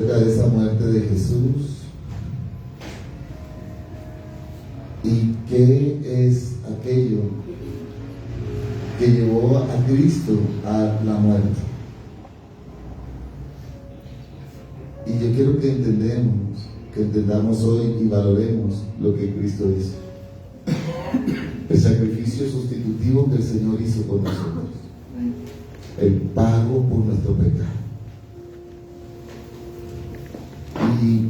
de esa muerte de Jesús y qué es aquello que llevó a Cristo a la muerte. Y yo quiero que entendamos hoy y valoremos lo que Cristo hizo. El sacrificio sustitutivo que el Señor hizo por nosotros. El pago por nuestro pecado. Y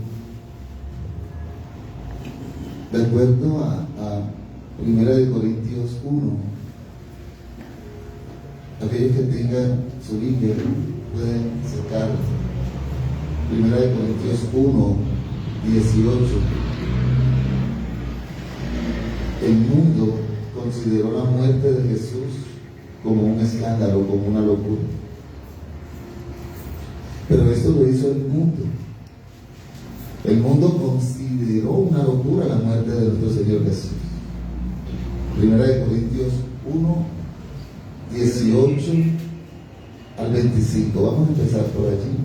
de acuerdo a 1 Corintios 1, aquellos que tengan su Biblia pueden sacar 1 Corintios 1, 18. El mundo consideró la muerte de Jesús como un escándalo, como una locura. Pero esto lo hizo el mundo. El mundo consideró una locura la muerte de nuestro Señor Jesús. 1 Corintios 1, 18 al 25. Vamos a empezar por allí.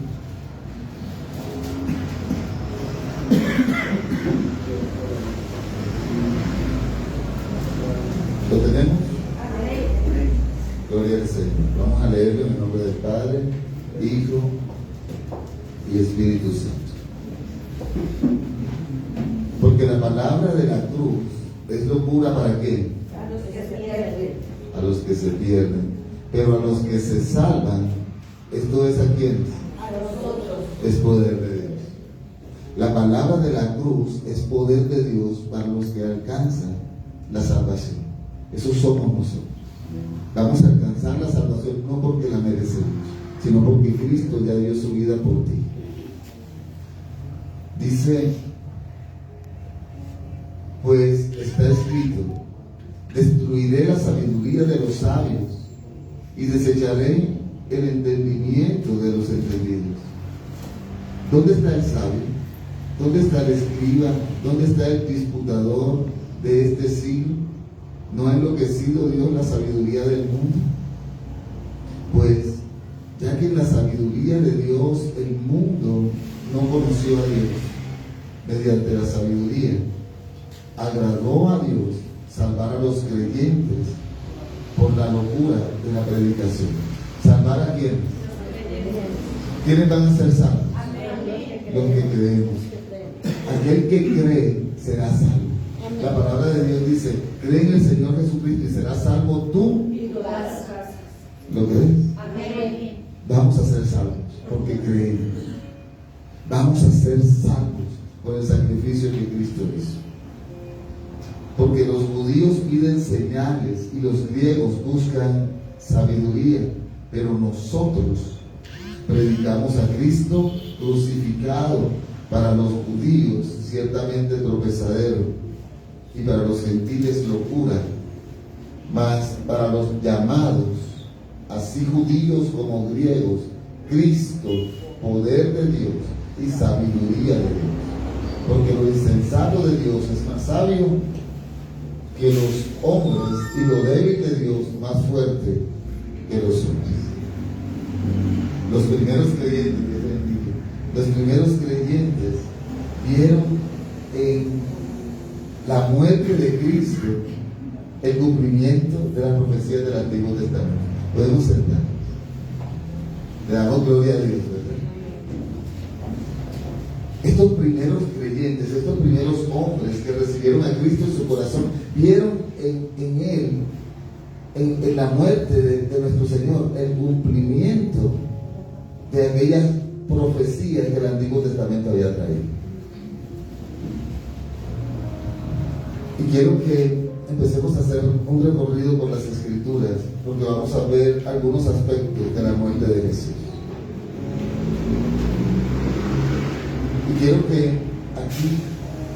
¿Lo tenemos? Gloria al Señor. Vamos a leerlo en el nombre del Padre, Hijo y Espíritu Santo. Porque la palabra de la cruz es locura ¿para qué? A los que se pierden. A los que se pierden. Pero a los que se salvan, ¿esto es a quiénes? A nosotros. Es poder de Dios. La palabra de la cruz es poder de Dios para los que alcanzan la salvación. Eso somos nosotros. Vamos a alcanzar la salvación no porque la merecemos, sino porque Cristo ya dio su vida por ti. Dice, pues está escrito: destruiré la sabiduría de los sabios y desecharé el entendimiento de los entendidos. ¿Dónde está el sabio? ¿Dónde está el escriba? ¿Dónde está el disputador de este siglo? ¿No ha enloquecido Dios la sabiduría del mundo? Pues, ya que en la sabiduría de Dios el mundo no conoció a Dios, mediante la sabiduría, agradó a Dios salvar a los creyentes por la locura de la predicación. ¿Salvar a quién? ¿Quiénes van a ser salvos? Los que creemos. Aquel que cree será salvo. La palabra de Dios dice: cree en el Señor Jesucristo y serás salvo tú. ¿Lo crees? Amén. Vamos a ser salvos porque creemos. Vamos a ser salvos por el sacrificio que Cristo hizo. Porque los judíos piden señales y los griegos buscan sabiduría, pero nosotros predicamos a Cristo crucificado, para los judíos ciertamente tropezadero y para los gentiles locura, mas para los llamados, así judíos como griegos, Cristo, poder de Dios y sabiduría de Dios. Porque lo insensato de Dios es más sabio que los hombres, y lo débil de Dios más fuerte que los hombres. Los primeros creyentes vieron en la muerte de Cristo el cumplimiento de la profecía del Antiguo Testamento. Podemos sentar. Le damos gloria a Dios, ¿verdad? Estos primeros creyentes, estos primeros hombres que recibieron a Cristo en su corazón, vieron en Él, en la muerte de nuestro Señor, el cumplimiento de aquellas profecías que el Antiguo Testamento había traído. Y quiero que empecemos a hacer un recorrido por las Escrituras, porque vamos a ver algunos aspectos de la muerte de Jesús. Y quiero que aquí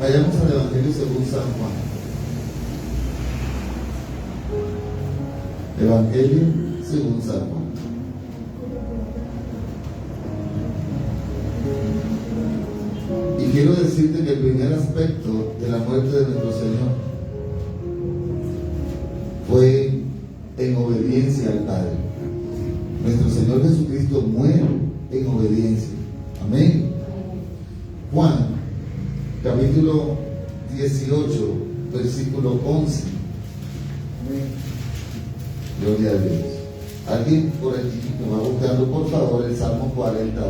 vayamos al Evangelio según San Juan. Evangelio según San Juan. Y quiero decirte que el primer aspecto de la muerte de nuestro Señor fue en obediencia al Padre. Nuestro Señor Jesucristo muere en obediencia. Amén. Juan, capítulo 18, versículo 11. Gloria a Dios. Alguien por aquí me va buscando, por favor, el Salmo 48.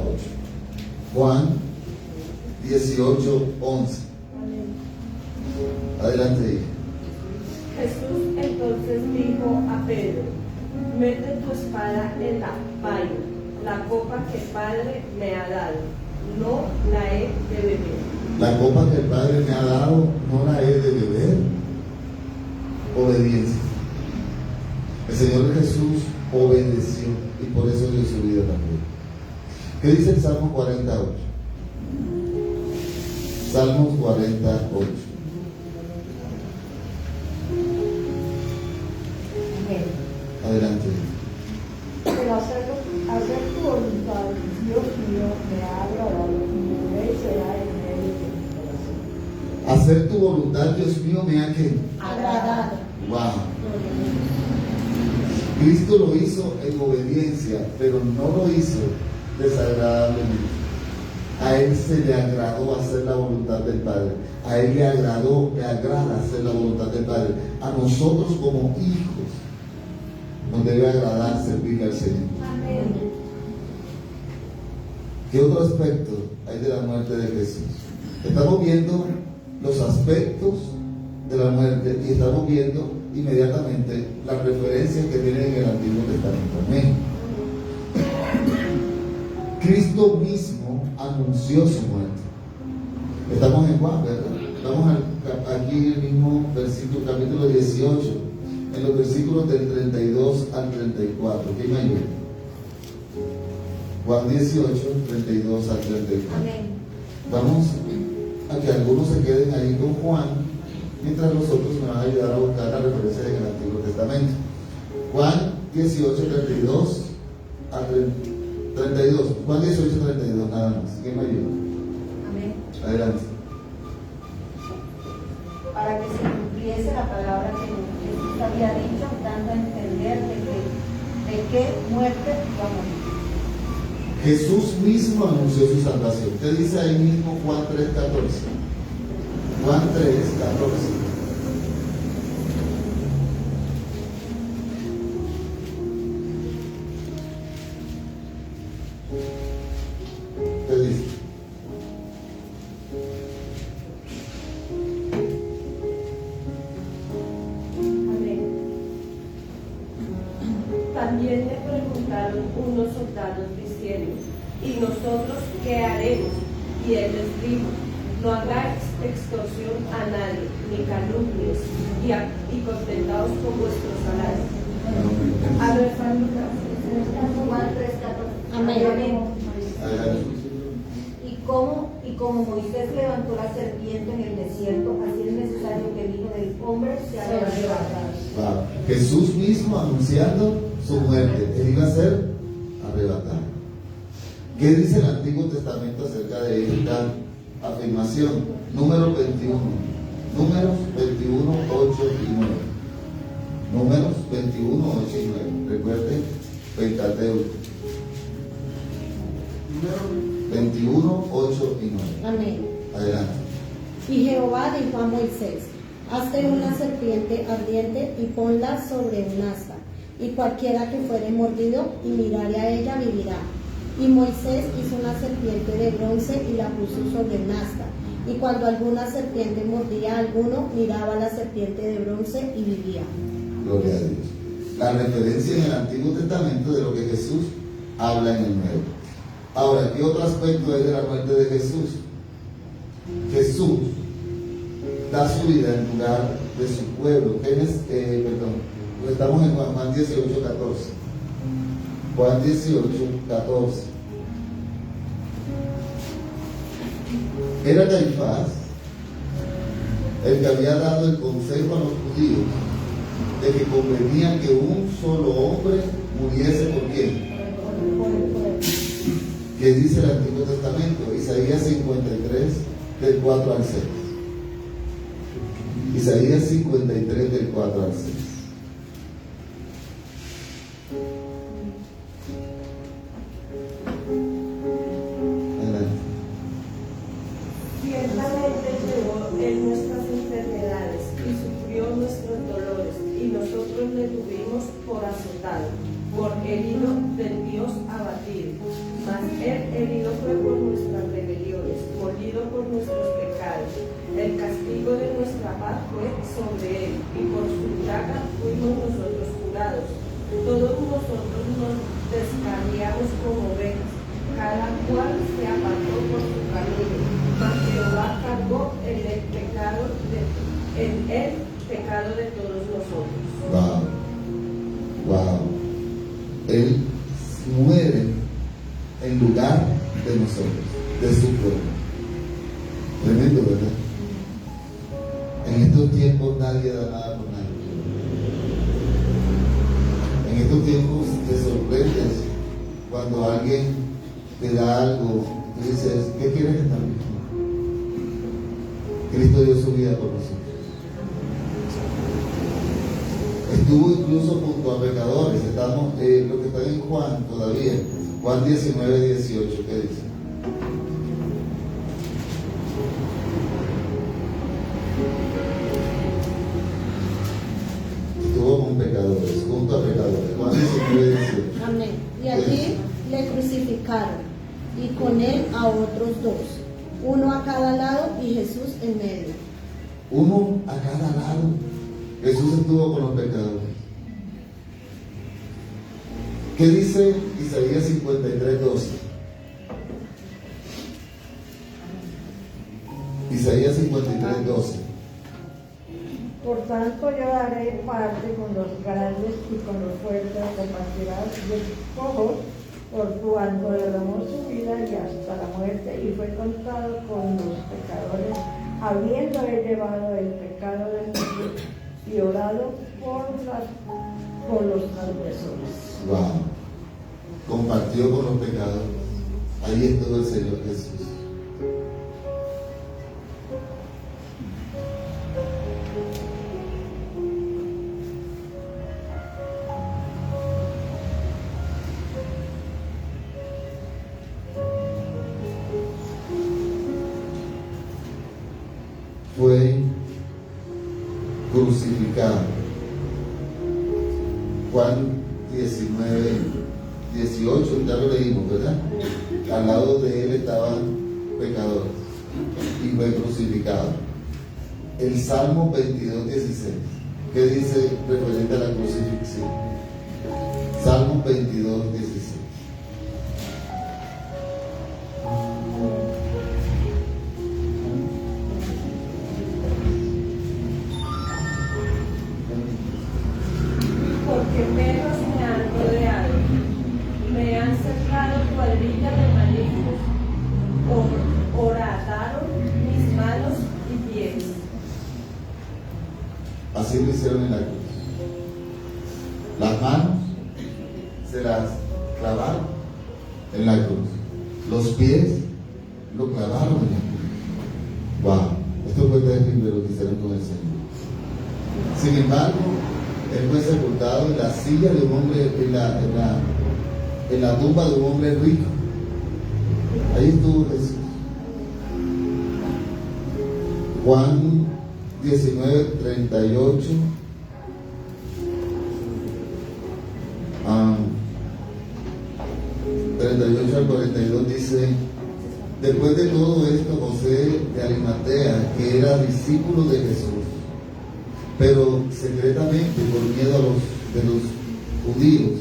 Juan 18, 11. Adelante, hija. Jesús entonces dijo a Pedro: mete tu espada en la paila, la copa que el Padre me ha dado, no la he de beber. La copa que el Padre me ha dado, no la he de beber. Obediencia. El Señor Jesús obedeció y por eso dio su vida también. ¿Qué dice el Salmo 48? Salmos 48. Adelante. Pero hacer tu voluntad, Dios mío, me ha agradado y mi ley será en medio de mi corazón. Hacer tu voluntad, Dios mío, me ha que Agradado. wow. Cristo lo hizo en obediencia, pero no lo hizo desagradablemente. A Él se le agradó hacer la voluntad del Padre. A Él le agrada hacer la voluntad del Padre. A nosotros como hijos nos debe agradar servirle al Señor. Amén. ¿Qué otro aspecto hay de la muerte de Jesús? Estamos viendo los aspectos de la muerte y estamos viendo inmediatamente las referencias que tienen en el Antiguo Testamento. Amén. Cristo mismo anunció su muerte. Estamos en Juan, ¿verdad? Estamos aquí en el mismo versículo, capítulo 18, en los versículos del 32 al 34. ¿Quién me ayuda? Juan 18, 32 al 34. Amén. Vamos a que algunos se queden ahí con Juan, mientras los otros me van a ayudar a buscar las referencias en el Antiguo Testamento. Juan 18, 32 a 32. Juan 18, 32, nada más. ¿Quién me ayuda? Amén. Adelante. Para que se cumpliese la palabra que Jesús había dicho, dando a entender de qué muerte iba a morir. Jesús mismo anunció su salvación. ¿Qué dice ahí mismo Juan 3, 14? Juan 3, 14. ¿Qué dice? Amén. También le preguntaron unos soldados diciendo: ¿y nosotros qué haremos? Y él les dijo: no hagáis extorsión a nadie, ni calumnies, y contentaos con vuestro salario. A ver, Juan 3:14. Amén. Adelante. Y como Moisés levantó la serpiente en el desierto, así es necesario que el Hijo del Hombre sea arrebatado. Wow. Jesús mismo anunciando su muerte. Él iba a ser arrebatado. ¿Qué dice el Antiguo Testamento acerca de esta afirmación? Números 21. Números 21, 8 y 9. Números 21, 8 y 9. Recuerden, Pentateuco. 21, 8 y 9. Amén. Adelante. Y Jehová dijo a Moisés: hazte una serpiente ardiente y ponla sobre un asta, y cualquiera que fuere mordido y mirare a ella vivirá. Y Moisés hizo una serpiente de bronce y la puso sobre un asta. Y cuando alguna serpiente mordía a alguno, miraba a la serpiente de bronce y vivía. Gloria a Dios. La referencia en el Antiguo Testamento de lo que Jesús habla en el Nuevo. Ahora, ¿qué otro aspecto es de la muerte de Jesús? Jesús da su vida en lugar de su pueblo. Estamos en Juan 18, 14. Juan 18, 14. Era Caifás el que había dado el consejo a los judíos de que convenía que un solo hombre muriese por quién. ¿Qué dice el Antiguo Testamento? Isaías 53, del 4 al 6. Isaías 53, del 4 al 6. él nuestras enfermedades y sufrió nuestros dolores, y nosotros le tuvimos por azotado, por herido del Dios abatido. Mas él herido fue por nuestras rebeliones, molido por nuestros pecados. El castigo de nuestra paz fue sobre él, y por su llaga fuimos nosotros curados. Todos nosotros nos descarriamos como ovejas, cada cual se apartó por su camino, mas Jehová cargó en el pecado de todos nosotros. Wow. Él muere en lugar de nosotros, de su pueblo. Tremendo, ¿verdad? En estos tiempos nadie da nada por nadie. En estos tiempos te sorprendes cuando alguien te da algo, tú dices, ¿qué quieres que tal? Cristo dio su vida por nosotros. Estuvo incluso junto a pecadores. Estamos, lo que está en Juan todavía, Juan 19, 18, ¿qué dice? Estuvo con pecadores, junto a pecadores. Juan 19, 18. Amén. Y allí le crucificaron, y con él a otros dos, uno a cada lado y Jesús en medio. Uno a cada lado. Jesús estuvo con los pecadores. ¿Qué dice Isaías 53, 12? Isaías 53, 12. Por tanto yo daré parte con los grandes y con los fuertes, compartirás despojos, por cuanto derramó su vida y hasta la muerte, y fue contado con los pecadores, habiendo él llevado el pecado de muchos y orado por los transgresores. Wow. Compartió con los pecadores. Ahí estuvo el Señor Jesús. Fue crucificado. Juan 19, 18, ya lo leímos, ¿verdad? Al lado de él estaban pecadores y fue crucificado. El Salmo 22, 16, ¿qué dice referente a la crucifixión? Salmo 22, 16. Porque perros me han rodeado, me han cercado cuadrilla de malignos, horadaron mis manos y pies. Así lo hicieron en la cruz. Las manos se las clavaron en la cruz. Los pies lo clavaron en la cruz. Wow, esto fue terrible lo que hicieron con el Señor. Sin embargo, él fue sepultado en la silla de un hombre, en la tumba de un hombre rico. Ahí estuvo Jesús. Juan 19, 38. 38 al 42 dice: después de todo esto, José de Arimatea, que era discípulo de Jesús, pero secretamente por miedo de los judíos,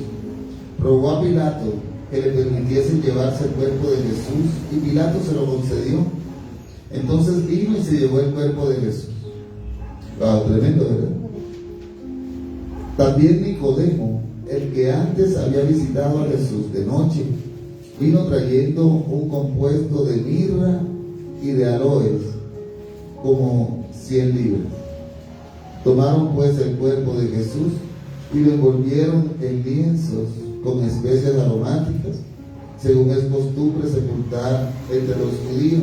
rogó a Pilato que le permitiesen llevarse el cuerpo de Jesús, y Pilato se lo concedió. Entonces vino y se llevó el cuerpo de Jesús. Wow, tremendo, ¿verdad? También Nicodemo, el que antes había visitado a Jesús de noche, vino trayendo un compuesto de mirra y de aloes, como 100 libras. Tomaron pues el cuerpo de Jesús y lo envolvieron en lienzos con especias aromáticas, según es costumbre sepultar entre los judíos.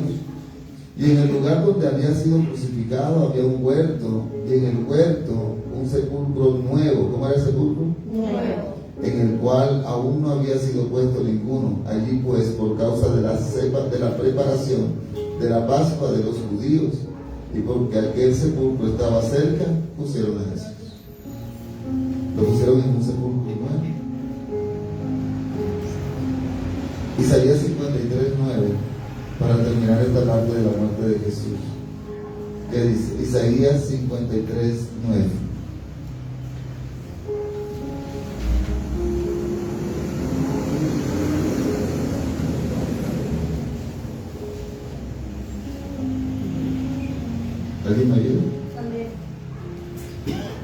Y en el lugar donde había sido crucificado había un huerto, y en el huerto un sepulcro nuevo. ¿Cómo era el sepulcro? Nuevo. En el cual aún no había sido puesto ninguno. Allí pues, por causa de la preparación de la Pascua de los judíos, Y porque aquel sepulcro estaba cerca, pusieron a Jesús. Lo pusieron en un sepulcro nuevo. Isaías 53:9, para terminar esta parte de la muerte de Jesús. ¿Qué dice? Isaías 53:9. ¿Alguien me ayuda? Amén.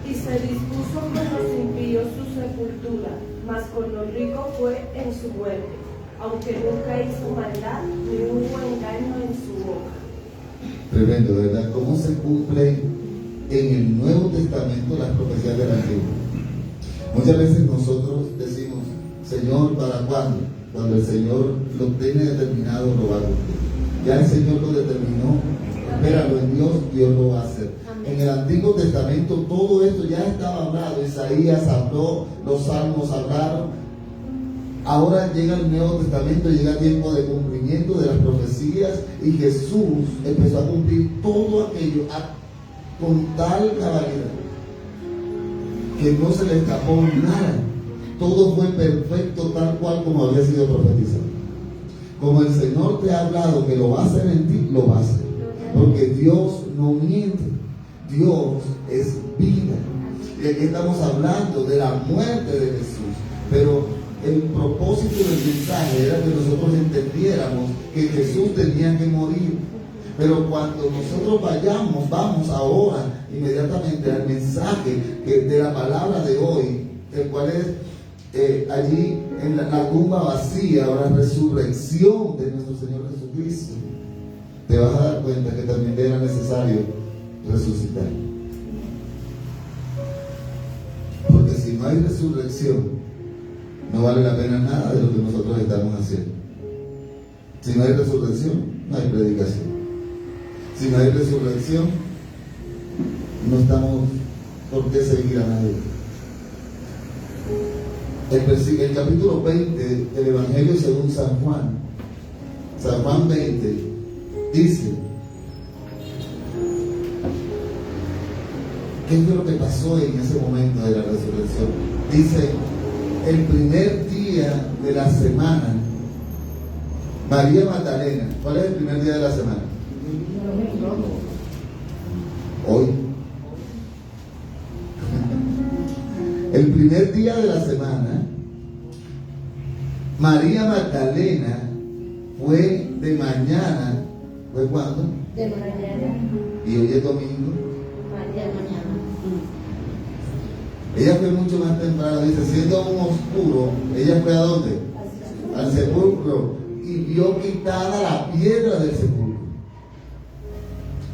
Y se dispuso con los impíos su sepultura, mas con los ricos fue en su muerte, aunque nunca hizo maldad, ni hubo engaño en su boca. Tremendo, ¿verdad? ¿Cómo se cumplen en el Nuevo Testamento las profecías del Antiguo? Muchas veces nosotros decimos, Señor, ¿para cuándo? Cuando el Señor lo tiene determinado, lo va a cumplir. Ya el Señor lo determinó. Espéralo en Dios, Dios lo va a hacer. En el Antiguo Testamento todo esto ya estaba hablado. Isaías habló, los salmos hablaron. Ahora llega el Nuevo Testamento, llega tiempo de cumplimiento de las profecías y Jesús empezó a cumplir todo aquello con tal cabalidad que no se le escapó nada. Todo fue perfecto tal cual como había sido profetizado. Como el Señor te ha hablado que lo va a hacer en ti, lo va a hacer. Porque Dios no miente, Dios es vida. Y aquí estamos hablando de la muerte de Jesús, pero el propósito del mensaje era que nosotros entendiéramos que Jesús tenía que morir. Pero cuando nosotros vamos ahora inmediatamente al mensaje de la palabra de hoy, el cual es allí en la tumba vacía, o la resurrección de nuestro Señor Jesucristo, te vas a dar cuenta que también era necesario resucitar. Porque si no hay resurrección, no vale la pena nada de lo que nosotros estamos haciendo. Si no hay resurrección, no hay predicación. Si no hay resurrección, no estamos por qué seguir a nadie. El capítulo 20 del Evangelio según San Juan 20, dice, ¿qué fue lo que pasó en ese momento de la resurrección? Dice, el primer día de la semana, María Magdalena. ¿Cuál es el primer día de la semana? Hoy. El primer día de la semana, María Magdalena fue de mañana. ¿Fue cuándo? De mañana. Y hoy es domingo. De mañana. Ella fue mucho más temprano, dice, siendo aún oscuro, ella fue ¿a dónde? Al sepulcro, y vio quitada la piedra del sepulcro.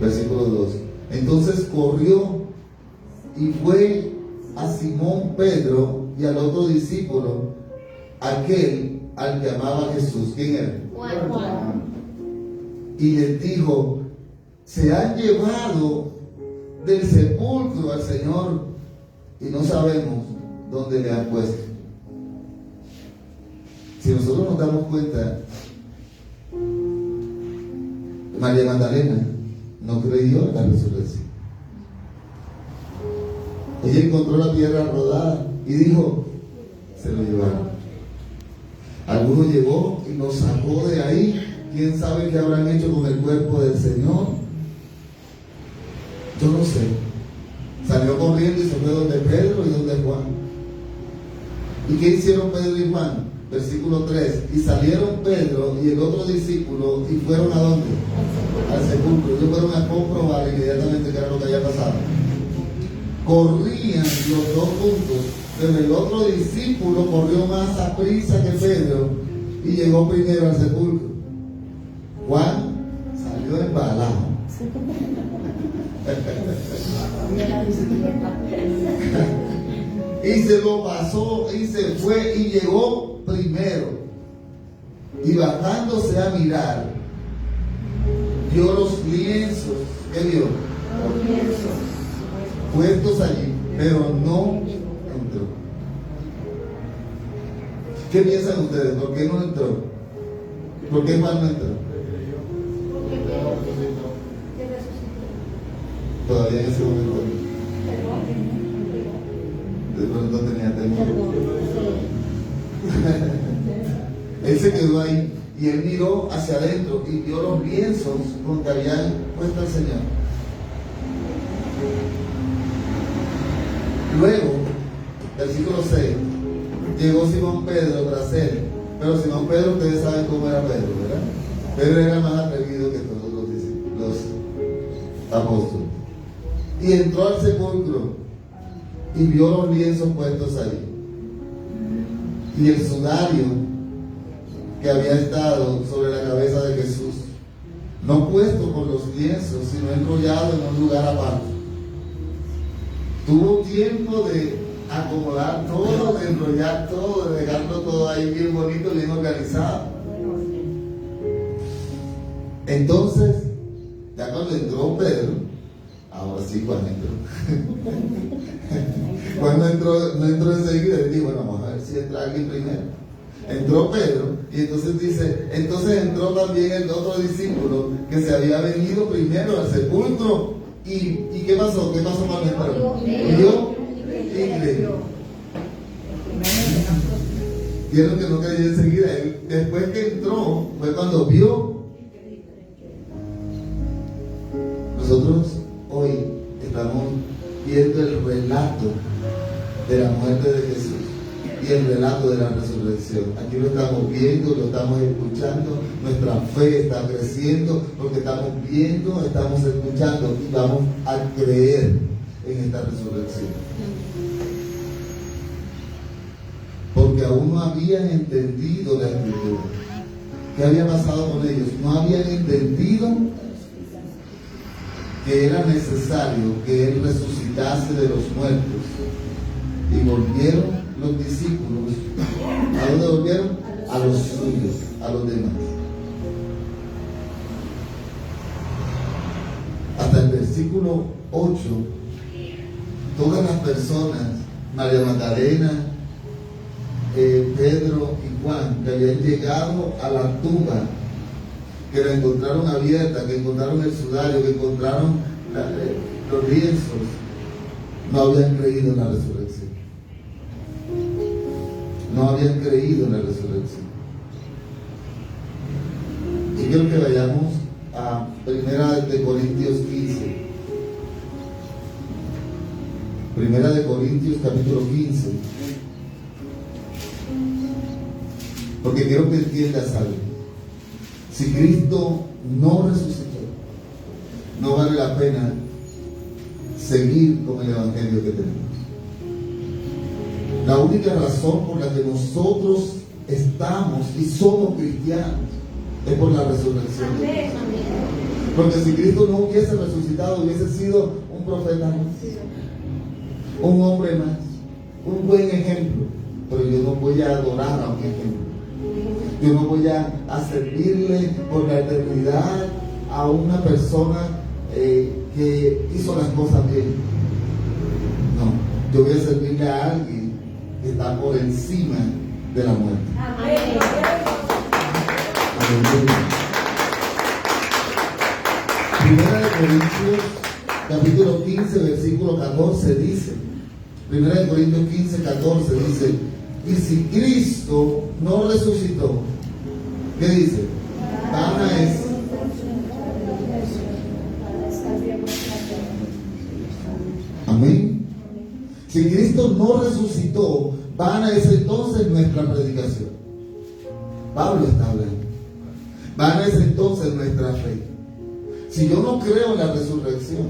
Versículo 2. Entonces corrió y fue a Simón Pedro y al otro discípulo, aquel al que amaba Jesús. ¿Quién era? Juan. Y les dijo, se han llevado del sepulcro al Señor y no sabemos dónde le han puesto. Si nosotros nos damos cuenta, María Magdalena no creyó en la resurrección. Ella encontró la piedra rodada y dijo, se lo llevaron. Alguno llegó y lo sacó de ahí. ¿Quién sabe qué habrán hecho con el cuerpo del Señor? Yo no sé. Salió corriendo y se fue donde Pedro y donde Juan. ¿Y qué hicieron Pedro y Juan? Versículo 3. Y salieron Pedro y el otro discípulo y fueron ¿a dónde? Al sepulcro. Ellos fueron a comprobar inmediatamente qué era lo que había pasado. Corrían los dos juntos, pero el otro discípulo corrió más a prisa que Pedro y llegó primero al sepulcro. Juan salió embalado. Y se lo pasó y se fue y llegó primero. Y bajándose a mirar, vio los lienzos. ¿Qué vio? Los lienzos. Puestos allí, pero no entró. ¿Qué piensan ustedes? ¿Por qué no entró? ¿Por qué Juan no entró? Todavía en ese momento de pronto tenía temor. Perdón. Él se quedó ahí y él miró hacia adentro y vio los lienzos donde habían puesto al Señor. Luego, versículo 6, llegó Simón Pedro tras él. Pero Simón Pedro, ustedes saben cómo era Pedro, ¿verdad? Pedro era más atrevido que todos los apóstoles. Y entró al sepulcro y vio los lienzos puestos ahí. Y el sudario que había estado sobre la cabeza de Jesús, no puesto con los lienzos, sino enrollado en un lugar aparte. Tuvo tiempo de acomodar todo, de enrollar todo, de dejarlo todo ahí bien bonito, bien organizado. Entonces, ya cuando entró Pedro, ahora sí Juan entró. Juan no entró enseguida, y dijo, bueno, vamos a ver si entra alguien primero. Entró Pedro y entonces dice, entonces entró también el otro discípulo que se había venido primero al sepulcro. ¿Y qué pasó? ¿Qué pasó cuando entró? Vio y creyó. Vieron que no creyó enseguida. Después que entró fue cuando vio. Nosotros hoy estamos viendo el relato de la muerte de Jesús y el relato de la resurrección. Aquí lo estamos viendo, lo estamos escuchando, nuestra fe está creciendo porque estamos viendo, estamos escuchando y vamos a creer en esta resurrección. Porque aún no habían entendido la escritura. ¿Qué había pasado con ellos? No habían entendido que era necesario que Él resucitase de los muertos. Y volvieron los discípulos. ¿A dónde volvieron? A los suyos, a los demás. Hasta el versículo 8, todas las personas, María Magdalena, Pedro y Juan, que habían llegado a la tumba, que la encontraron abierta, que encontraron el sudario, que encontraron los lienzos, no habían creído en la resurrección. No habían creído en la resurrección. Y quiero que vayamos a 1 Corintios 15. 1 Corintios capítulo 15. Porque quiero que entiendas algo. Si Cristo no resucitó, no vale la pena seguir con el evangelio que tenemos. La única razón por la que nosotros estamos y somos cristianos es por la resurrección. Amén. Porque si Cristo no hubiese resucitado, hubiese sido un profeta más, un hombre más, un buen ejemplo. Pero yo no voy a adorar a un ejemplo. Yo no voy a servirle por la eternidad a una persona que hizo las cosas bien. No, yo voy a servirle a alguien que está por encima de la muerte. Amén. Aleluya. Primera de Corintios, capítulo 15, versículo 14 dice, Primera de Corintios 15, 14 dice, y si Cristo no resucitó, ¿qué dice? Vana es. Amén. Si Cristo no resucitó, vana es entonces nuestra predicación. Pablo está hablando. Vana es entonces nuestra fe. Si yo no creo en la resurrección,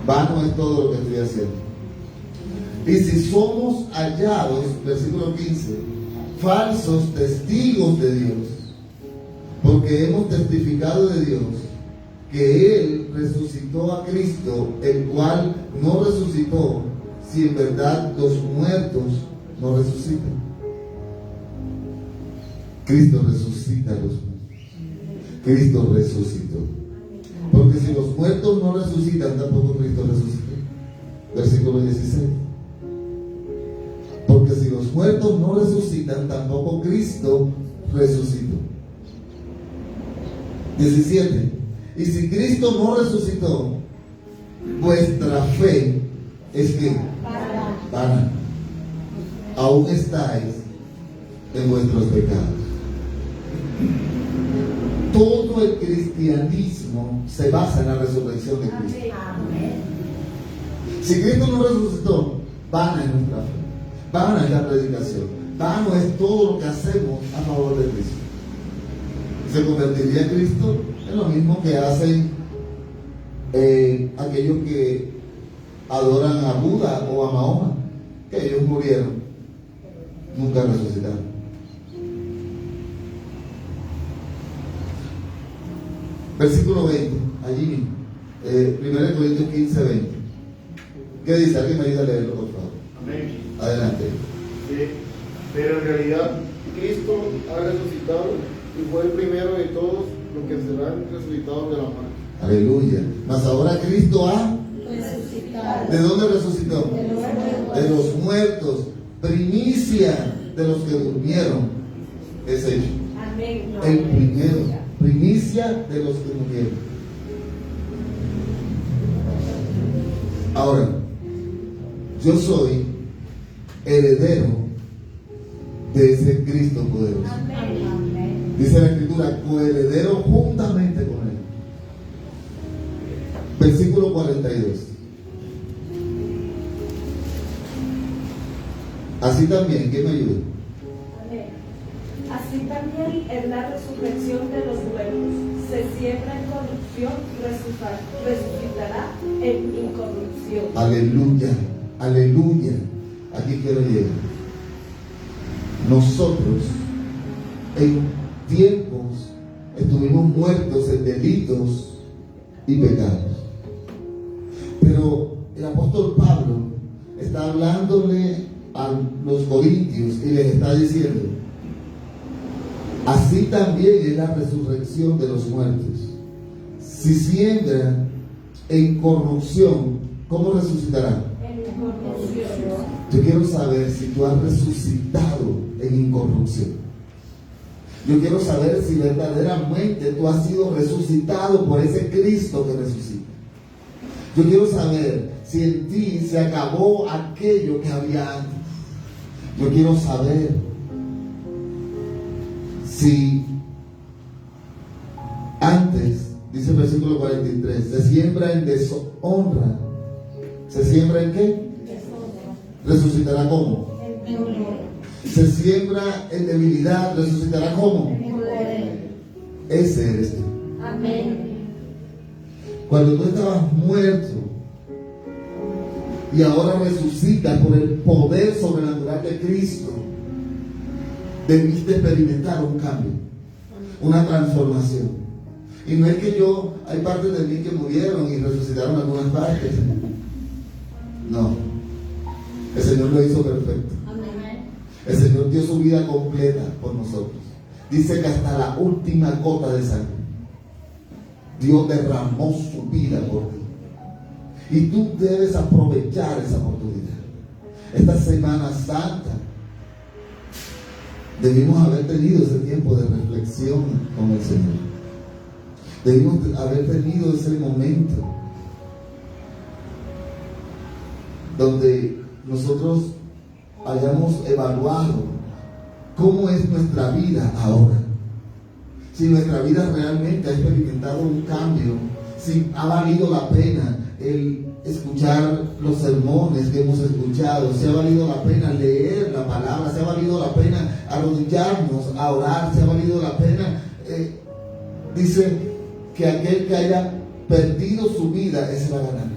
vano es todo lo que estoy haciendo. Y si somos hallados, versículo 15, falsos testigos de Dios, porque hemos testificado de Dios que Él resucitó a Cristo, el cual no resucitó, si en verdad los muertos no resucitan. Cristo resucita a los muertos. Cristo resucitó. Porque si los muertos no resucitan, tampoco Cristo resucitó. Versículo 16. Porque si los muertos no resucitan, tampoco Cristo resucitó. 17. Y si Cristo no resucitó, vuestra fe es que vana. Aún estáis en vuestros pecados. Todo el cristianismo se basa en la resurrección de Cristo. Si Cristo no resucitó, vana es nuestra fe, vana es la predicación, vano es todo lo que hacemos a favor de Cristo. Se convertiría Cristo en lo mismo que hacen aquellos que adoran a Buda o a Mahoma, que ellos murieron, nunca resucitaron. Versículo 20, allí mismo, 1 Corintios 15, 20. ¿Qué dice? ¿Alguien me ayuda a leerlo, por favor? Amén. Adelante. Pero en realidad Cristo ha resucitado y fue el primero de todos los que serán resucitados de la muerte. Aleluya. Mas ahora Cristo ha resucitado. ¿De dónde resucitó? De los muertos. De los muertos. Primicia de los que durmieron. Es hecho. Amén. El primero. Primicia de los que murieron. Ahora, yo soy heredero de ese Cristo poderoso. Dice la Escritura, coheredero juntamente con él. Versículo 42. Así también, ¿quién me ayuda? Amén. Así también en la resurrección de los muertos se siembra en corrupción, resucitará en incorrupción. Aleluya, aleluya. Aquí quiero llegar. Nosotros en tiempos estuvimos muertos en delitos y pecados. Pero el apóstol Pablo está hablándole a los corintios y les está diciendo, así también es la resurrección de los muertos. Si siembran en corrupción, ¿cómo resucitarán? En incorrupción. Yo quiero saber si tú has resucitado en incorrupción. Yo quiero saber si verdaderamente tú has sido resucitado por ese Cristo que resucita. Yo quiero saber si en ti se acabó aquello que había antes. Yo quiero saber si antes, dice el versículo 43, se siembra en deshonra. ¿Se siembra en qué? ¿Resucitará cómo? Se siembra en debilidad, ¿resucitará cómo? Ese eres tú. Amén. Cuando tú estabas muerto y ahora resucitas por el poder sobrenatural de Cristo, debiste experimentar un cambio, una transformación. Y no es que hay partes de mí que murieron y resucitaron algunas partes. No. El Señor lo hizo perfecto. Amén. El Señor dio su vida completa por nosotros. Dice que hasta la última gota de sangre Dios derramó su vida por ti. Y tú debes aprovechar esa oportunidad. Esta Semana Santa debimos haber tenido ese tiempo de reflexión con el Señor. Debimos haber tenido ese momento donde nosotros hayamos evaluado cómo es nuestra vida ahora. Si nuestra vida realmente ha experimentado un cambio, si ha valido la pena el escuchar los sermones que hemos escuchado, si ha valido la pena leer la palabra, si ha valido la pena arrodillarnos a orar, si ha valido la pena, dice que aquel que haya perdido su vida, ese va a ganar.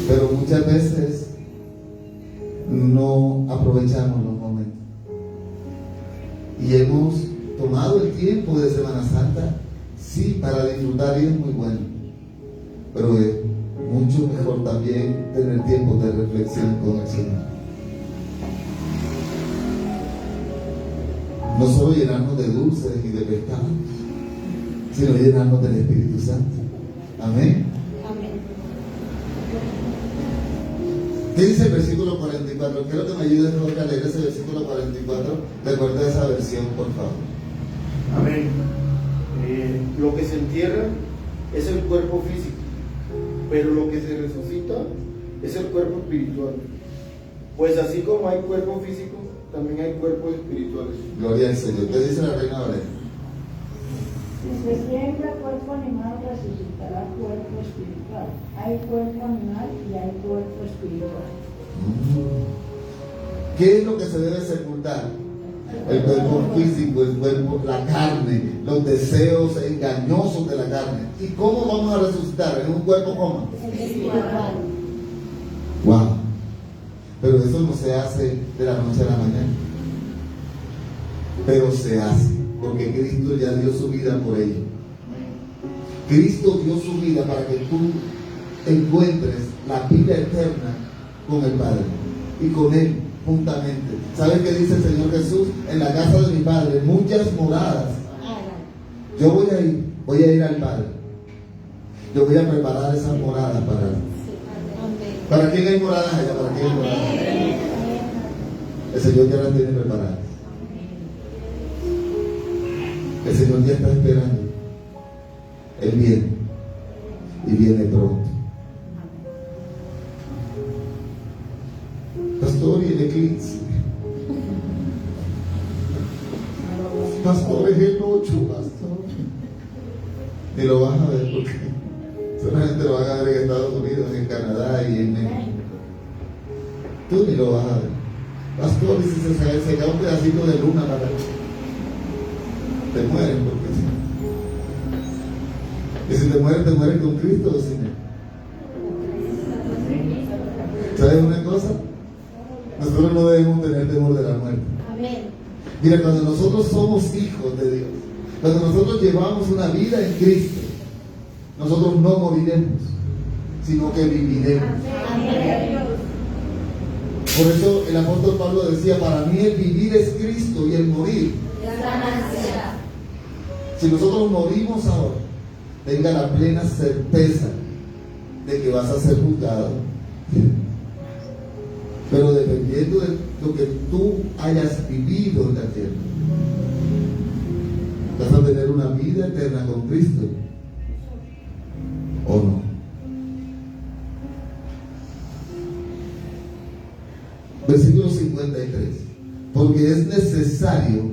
Pero muchas veces no aprovechamos los momentos. Y hemos tomado el tiempo de Semana Santa, sí, para disfrutar, y es muy bueno. Pero es mucho mejor también tener tiempo de reflexión con el Señor. No solo llenarnos de dulces y de pescados, sino llenarnos del Espíritu Santo. Amén. ¿Qué dice el versículo 44? Quiero que me ayudes a leer ese versículo 44 de acuerdo a esa versión, por favor. Amén. Lo que se entierra es el cuerpo físico, pero lo que se resucita es el cuerpo espiritual. Pues así como hay cuerpo físico, también hay cuerpos espirituales. Gloria al Señor. ¿Qué dice la Reina Valera? Si se siembra cuerpo animal, resucitará cuerpo espiritual. Hay cuerpo animal y hay cuerpo espiritual. ¿Qué es lo que se debe sepultar? El cuerpo físico, el cuerpo, la carne, los deseos engañosos de la carne. ¿Y cómo vamos a resucitar? ¿En un cuerpo cómo? Espiritual. Wow. Pero eso no se hace de la noche a la mañana. Pero se hace, porque Cristo ya dio su vida por ello. Cristo dio su vida para que tú encuentres la vida eterna con el Padre y con Él juntamente. ¿Sabes qué dice el Señor Jesús? En la casa de mi Padre muchas moradas. Yo voy a ir al Padre. Yo voy a preparar esas moradas para Él. ¿Para quién hay moradas allá? ¿Para quién hay moradas? El Señor ya las tiene preparadas. El Señor ya está esperando. Él viene. Y viene pronto. Pastor, y el eclipse. Pastor, es el 8, pastor. Ni lo vas a ver porque solamente lo van a ver en Estados Unidos, en Canadá y en México. Tú ni lo vas a ver. Pastor, y si se cae un pedacito de luna para te mueren porque sí. Y si te mueres con Cristo o sin Él. ¿Sabes una cosa? Nosotros no debemos tener temor de la muerte. Amén. Mira, cuando nosotros somos hijos de Dios, cuando nosotros llevamos una vida en Cristo, nosotros no moriremos, sino que viviremos. Amén. Por eso el apóstol Pablo decía, para mí el vivir es Cristo y el morir. Si nosotros morimos ahora, tenga la plena certeza de que vas a ser juzgado. Pero dependiendo de lo que tú hayas vivido en la tierra, vas a tener una vida eterna con Cristo o no. Versículo 53. Porque es necesario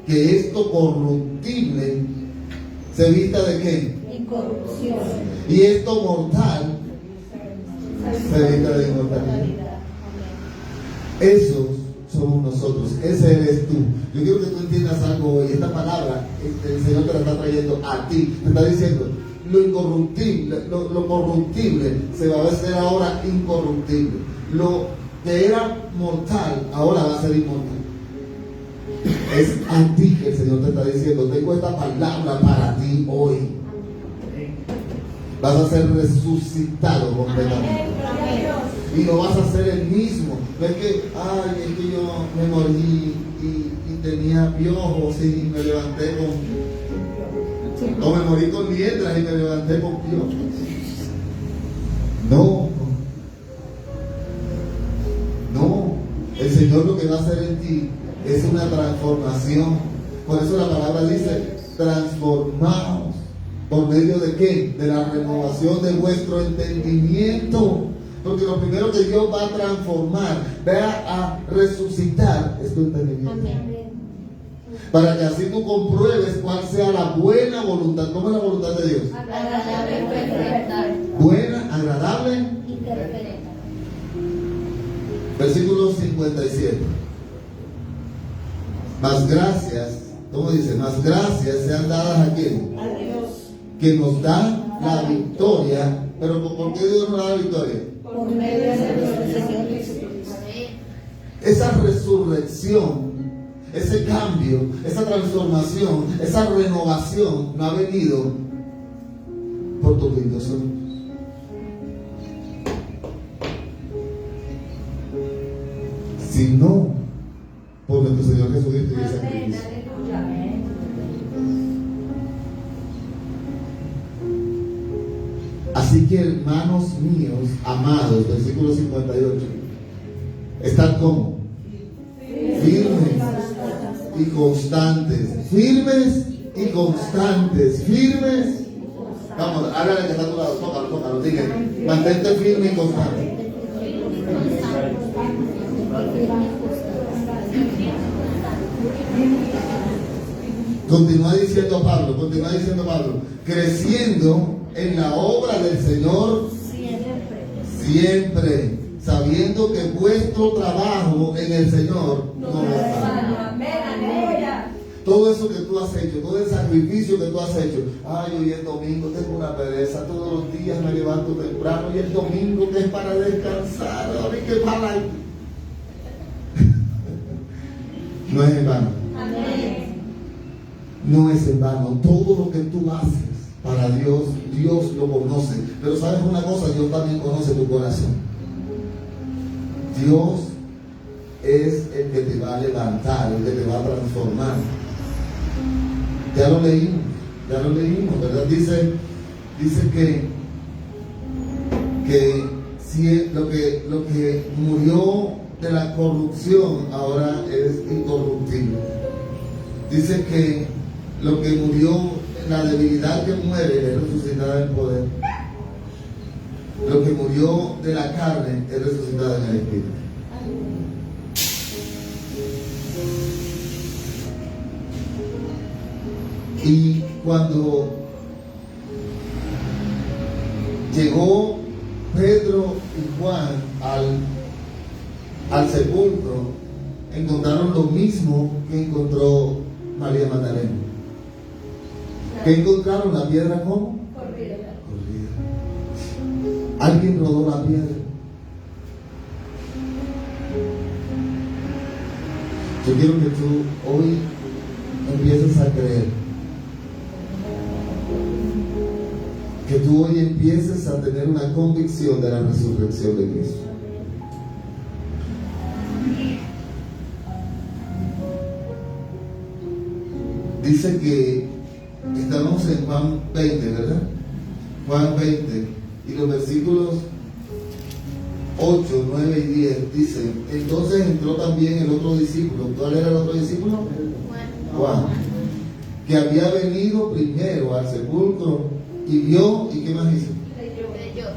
que esto corruptible se vista de qué? Incorrupción. Y esto mortal se vista de inmortalidad. Esos somos nosotros, ese eres tú. Yo quiero que tú entiendas algo hoy. Esta palabra, el Señor te la está trayendo a ti. Te está diciendo, lo incorruptible, lo corruptible se va a hacer ahora incorruptible. Lo que era mortal, ahora va a ser inmortal. Es a ti que el Señor te está diciendo, tengo esta palabra para ti hoy. Vas a ser resucitado completamente. Y no vas a ser el mismo. No es que, ay, es que yo me morí y tenía piojos y me levanté con... O me morí con liendras y me levanté con piojos. No. No. El Señor lo que va a hacer en ti es una transformación. Por eso la palabra dice, transformaos. ¿Por medio de qué? De la renovación de vuestro entendimiento. Porque lo primero que Dios va a transformar, va a resucitar, es tu entendimiento. Amén. Para que así tú compruebes cuál sea la buena voluntad. ¿Cómo es la voluntad de Dios? Agradable, perfecta. Buena, agradable. Y perfecta. Versículo 57. Más gracias, ¿cómo dice? Más gracias sean dadas a quién? A Dios. Que nos da la victoria. Pero ¿por qué Dios nos da la victoria? Por medio de nuestro Señor Jesucristo. Esa resurrección, ese cambio, esa transformación, esa renovación no ha venido por tus intenciones, sino por nuestro Señor Jesucristo y el sacrificio. Así que, hermanos míos, amados, versículo 58, están como firmes y constantes. Firmes y constantes. Firmes. Vamos, háblale que está a tu lado. Tócalo, dile. Mantente firme y constante. Continúa diciendo Pablo, creciendo en la obra del Señor siempre, sabiendo que vuestro trabajo en el Señor no es vano. Todo eso que tú has hecho, todo el sacrificio que tú has hecho. Ay, hoy es domingo, tengo una pereza, todos los días me levanto temprano y el domingo que es para descansar, ahora que para. No es en vano. No es en vano. Todo lo que tú haces para Dios, Dios lo conoce. Pero sabes una cosa, Dios también conoce tu corazón. Dios es el que te va a levantar, el que te va a transformar. Ya lo leímos, ¿verdad? Dice que si lo que murió de la corrupción ahora es incorruptible. Dice que lo que murió, la debilidad que muere es resucitada en poder. Lo que murió de la carne es resucitada en el espíritu. Y cuando llegó Pedro y Juan al sepulcro, encontraron lo mismo que encontró María Magdalena. ¿Qué encontraron? La piedra ¿cómo? Corrida. Alguien rodó la piedra. Yo quiero que tú hoy empieces a creer. Que tú hoy empieces a tener una convicción de la resurrección de Cristo. Dice que estamos en Juan 20, ¿verdad? Juan 20, y los versículos 8, 9 y 10 dicen: entonces entró también el otro discípulo. ¿Cuál era el otro discípulo? Juan, que había venido primero al sepulcro y vio, ¿y qué más hizo? Creyó.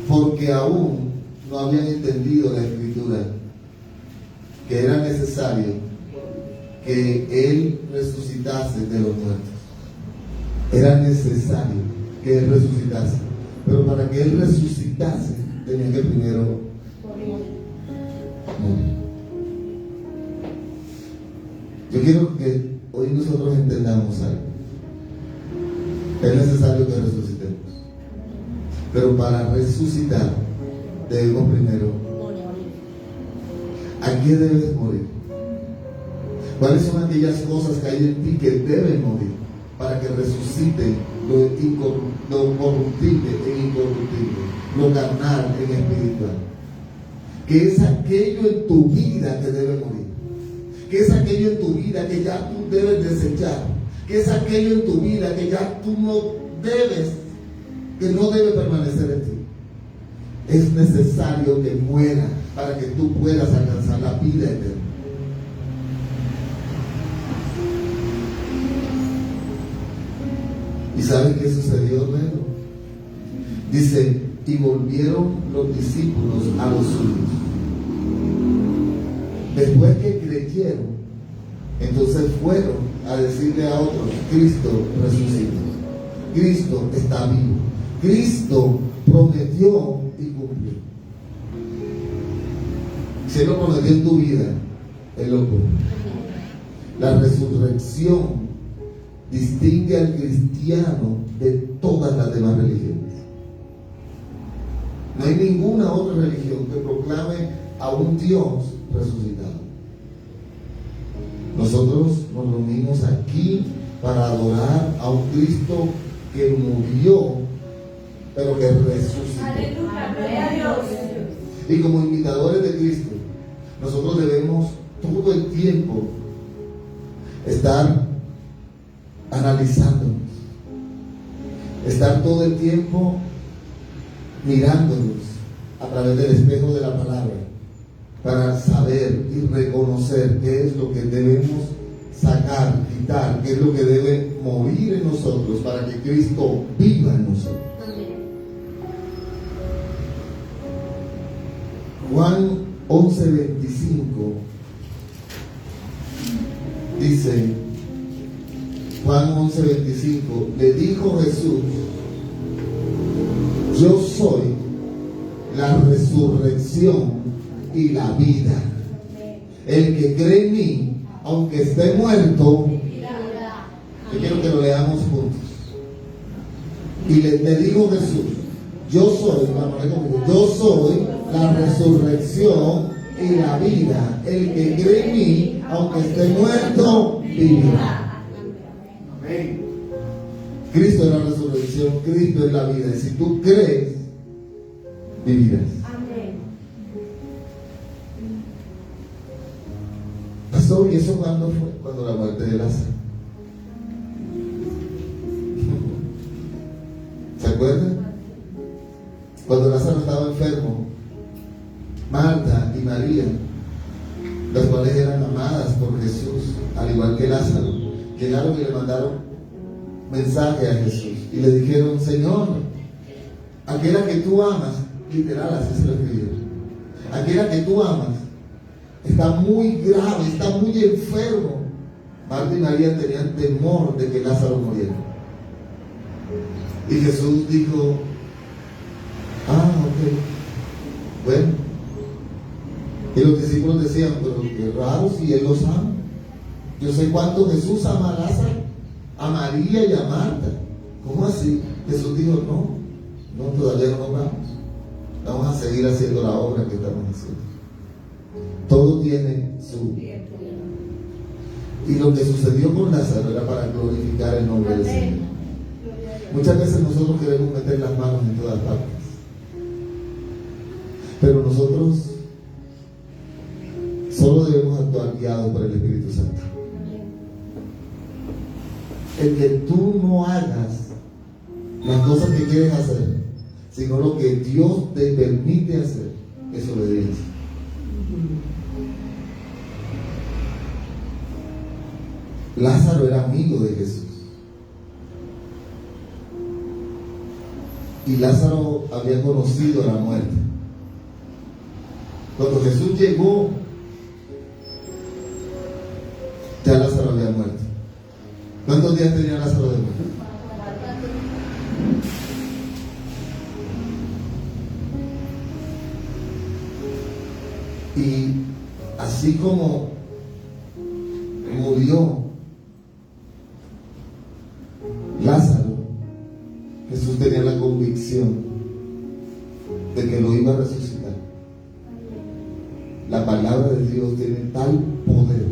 Porque aún no habían entendido la escritura, que era necesario que Él resucitase de los muertos. Era necesario que Él resucitase. Pero para que Él resucitase, tenía que primero morir. Yo quiero que hoy nosotros entendamos algo. Es necesario que resucitemos. Pero para resucitar, debemos primero morir. ¿A qué debes morir? ¿Cuáles son aquellas cosas que hay en ti que deben morir para que resucite lo corruptible en incorruptible, lo carnal en espiritual? ¿Qué es aquello en tu vida que debe morir? ¿Qué es aquello en tu vida que ya tú debes desechar? ¿Qué es aquello en tu vida que ya tú no debes, que no debe permanecer en ti? Es necesario que muera para que tú puedas alcanzar la vida eterna. ¿Y saben qué sucedió luego? Dice, y volvieron los discípulos a los suyos. Después que creyeron, entonces fueron a decirle a otros: Cristo resucitó, Cristo está vivo, Cristo prometió y cumplió. Si Él lo prometió en tu vida, Él lo cumple. La resurrección distingue al cristiano de todas las demás religiones. No hay ninguna otra religión que proclame a un Dios resucitado. Nosotros nos reunimos aquí para adorar a un Cristo que murió, pero que resucitó. Aleluya, gloria a Dios. Y como imitadores de Cristo, nosotros debemos todo el tiempo estar analizándonos, estar todo el tiempo mirándonos a través del espejo de la palabra para saber y reconocer qué es lo que debemos sacar, quitar, qué es lo que debe morir en nosotros para que Cristo viva en nosotros. Juan 11:25 dice, Juan 11:25, le dijo Jesús: yo soy la resurrección y la vida. El que cree en mí, aunque esté muerto, yo quiero que lo leamos juntos. Y le dijo Jesús: yo soy la resurrección y la vida. El que cree en mí, aunque esté muerto, vivirá. Amén. Cristo es la resurrección, Cristo es la vida. Y si tú crees, vivirás. Pastor, ¿y eso cuándo fue? Cuando la muerte de Lázaro. ¿Se acuerdan? Cuando Lázaro estaba enfermo, Marta y María, las cuales eran amadas por Jesús, al igual que Lázaro, llegaron y le mandaron mensaje a Jesús y le dijeron: Señor, aquella que tú amas, literal, así se lo escribieron, aquella que tú amas está muy grave, está muy enfermo. Marta y María tenían temor de que Lázaro muriera. Y Jesús dijo: ok, bueno. Y los discípulos decían: pero qué raro, si Él los ama. Yo sé cuánto Jesús ama a Lázaro, a María y a Marta. ¿Cómo así? Jesús dijo: no, todavía no nos vamos. Vamos a seguir haciendo la obra que estamos haciendo. Todo tiene su tiempo. Y lo que sucedió con Lázaro era para glorificar el nombre del Señor. Muchas veces nosotros queremos meter las manos en todas partes, pero nosotros solo debemos actuar guiados por el Espíritu Santo. El que tú no hagas las cosas que quieres hacer, sino lo que Dios te permite hacer, es obediencia. Lázaro era amigo de Jesús. Y Lázaro había conocido la muerte. Cuando Jesús llegó, ya Lázaro había muerto. ¿Cuántos días tenía Lázaro de muerte? Y así como murió Lázaro, Jesús tenía la convicción de que lo iba a resucitar. La palabra de Dios tiene tal poder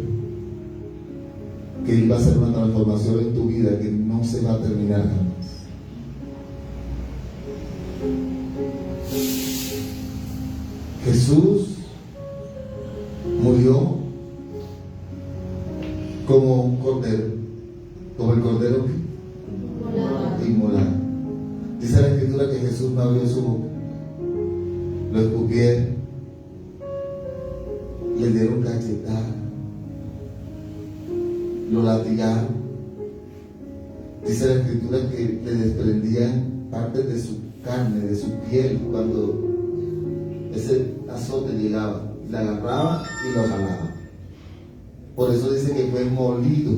que iba a hacer una transformación en tu vida que no se va a terminar jamás. Jesús murió como un cordero, como el cordero inmolado. Dice la Escritura que Jesús no abrió su boca, lo escupieron, le dieron cachetada, lo latigaron. Dice la Escritura que le desprendían partes de su carne, de su piel, cuando ese azote llegaba, le agarraba y lo jalaba. Por eso dice que fue molido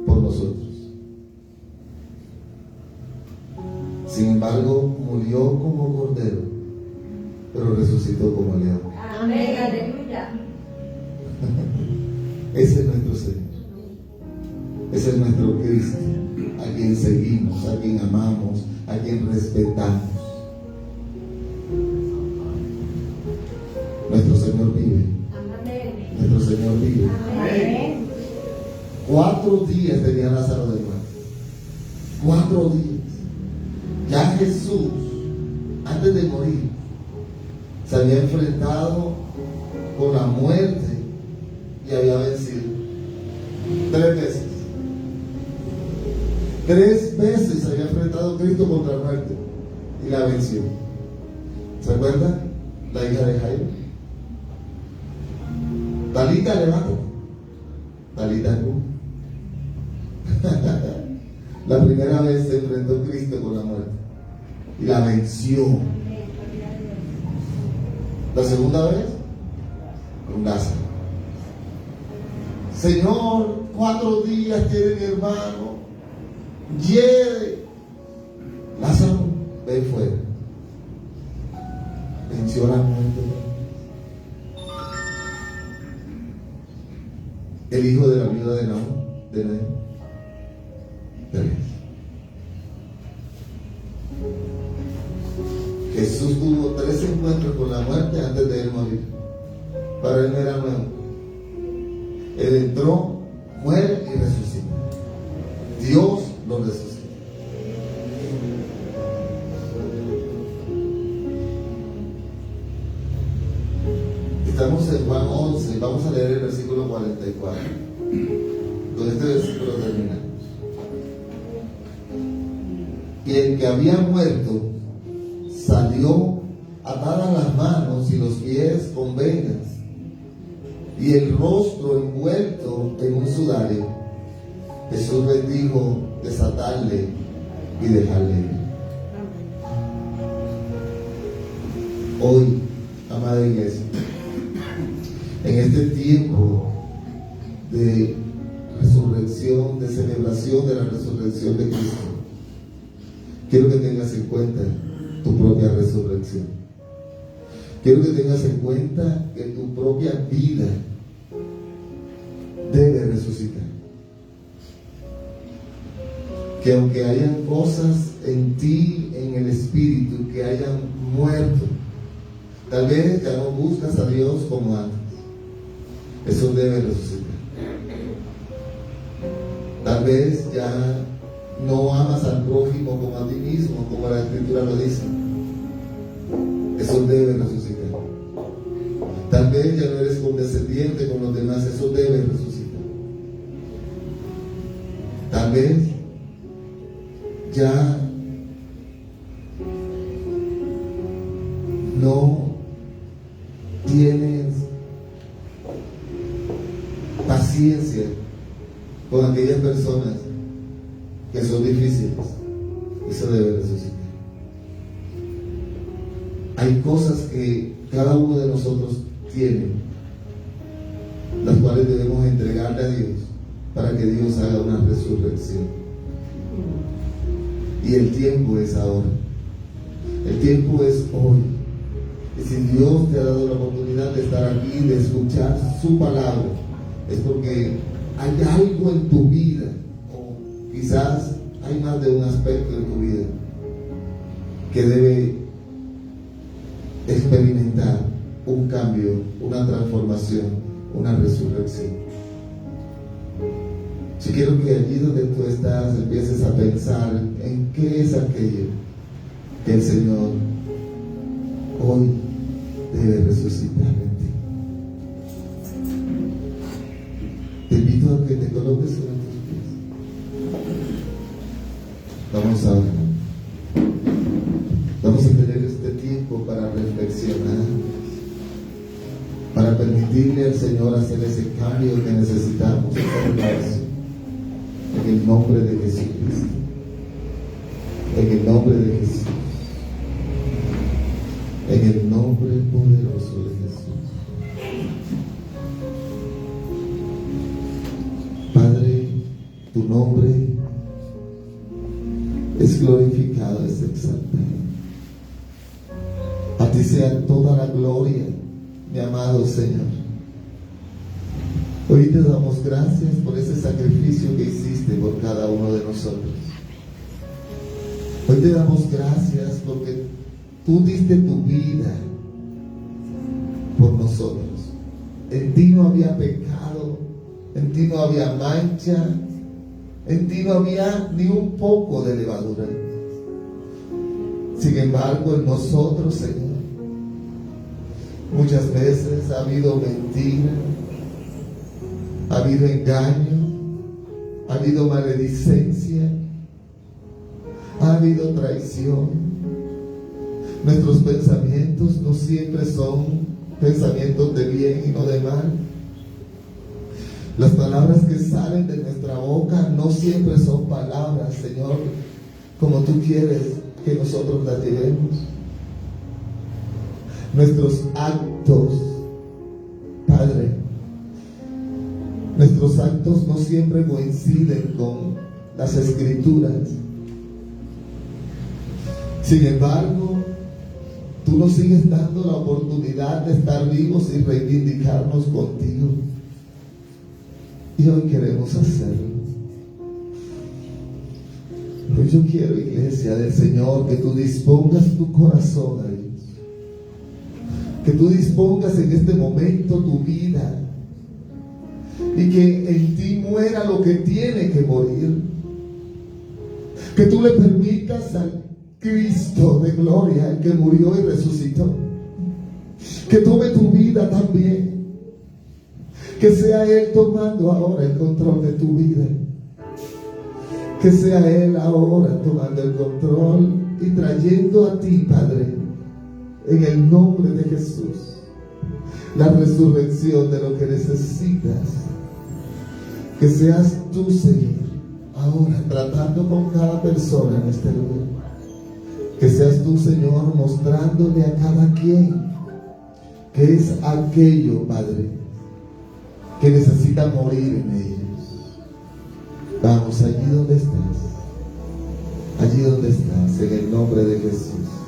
por nosotros. Sin embargo, murió como cordero, pero resucitó como león. Amén, aleluya. Ese es nuestro Señor. Ese es nuestro Cristo, a quien seguimos, a quien amamos, a quien respetamos. Nuestro Señor vive. Amén. Nuestro Señor vive. Amén. 4 días tenía Lázaro de muerte. 4 días. Ya Jesús, antes de morir, se había enfrentado con la muerte y había vencido 3 veces. 3 veces se había enfrentado Cristo contra la muerte y la venció. ¿Se acuerdan? la hija de Jairo. Talita, levántate. Talita, la primera vez se enfrentó Cristo con la muerte y la venció. La segunda vez, con Lázaro. Señor, 4 días tiene mi hermano. Hiede. Lázaro, ven fuera. Venció la muerte. El hijo de la viuda de Naúm, de Naín. 3. Jesús tuvo 3 encuentros con la muerte antes de él morir. Para él no era nuevo. Él entró, muere y resucita. Dios lo resucita. Estamos en Juan 11, vamos a leer el versículo 44. Con este versículo terminamos. Y el que había muerto salió atadas las manos y los pies con vendas, y el rostro envuelto en un sudario. Jesús les dijo: desatadle y dejarle ir. Hoy, amada iglesia, en este tiempo de resurrección, de celebración de la resurrección de Cristo, quiero que tengas en cuenta tu propia resurrección. Quiero que tengas en cuenta que tu propia vida debe resucitar. Que aunque hayan cosas en ti, en el espíritu, que hayan muerto, tal vez ya no buscas a Dios como antes. Eso debe resucitar. Tal vez ya no amas al prójimo como a ti mismo, como la Escritura lo dice. Eso debe resucitar. Tal vez ya no eres condescendiente con los demás. Eso debe resucitar. Tal vez ya no tienes paciencia con aquellas personas que son difíciles. Eso debe resucitar. Hay cosas que cada uno de nosotros tiene, las cuales debemos entregarle a Dios para que Dios haga una resurrección. Y el tiempo es ahora. El tiempo es hoy. Y si Dios te ha dado la oportunidad de estar aquí, de escuchar su palabra, es porque hay algo en tu vida, o quizás hay más de un aspecto en tu vida que debe experimentar un cambio, una transformación, una resurrección. Si quiero que allí donde tú estás empieces a pensar en qué es aquello que el Señor hoy debe resucitar en ti. Te invito a que te coloques sobre tus pies. Vamos a orar. Vamos a tener este tiempo para reflexionar, para permitirle al Señor hacer ese cambio que necesitamos hacer en el nombre de Jesucristo. En el nombre de Jesús. En el nombre poderoso de Jesús. Padre, tu nombre es glorificado, es exaltado. A ti sea toda la gloria, mi amado Señor. Hoy te damos gracias por ese sacrificio que hiciste por cada uno de nosotros. Hoy te damos gracias porque tú diste tu vida por nosotros. En ti no había pecado, en ti no había mancha, en ti no había ni un poco de levadura. Sin embargo, en nosotros, Señor, muchas veces ha habido mentira, ha habido engaño, ha habido maledicencia, ha habido traición, Nuestros pensamientos no siempre son pensamientos de bien y no de mal. Las palabras que salen de nuestra boca no siempre son palabras, Señor, como tú quieres que nosotros las llevemos. Nuestros actos, Padre, nuestros actos no siempre coinciden con las Escrituras. Sin embargo, tú nos sigues dando la oportunidad de estar vivos y reivindicarnos contigo. Y hoy queremos hacerlo. Hoy yo quiero, iglesia del Señor, que tú dispongas tu corazón a Dios. Que tú dispongas en este momento tu vida. Y que en ti muera lo que tiene que morir. Que tú le permitas al Cristo de gloria, el que murió y resucitó, que tome tu vida también. Que sea Él tomando ahora el control de tu vida. Que sea Él ahora tomando el control y trayendo a ti, Padre, en el nombre de Jesús, la resurrección de lo que necesitas. Que seas tú, Señor, ahora tratando con cada persona en este lugar. Que seas tú, Señor, mostrándole a cada quien que es aquello, Padre, que necesita morir en ellos. Vamos, allí donde estás, en el nombre de Jesús.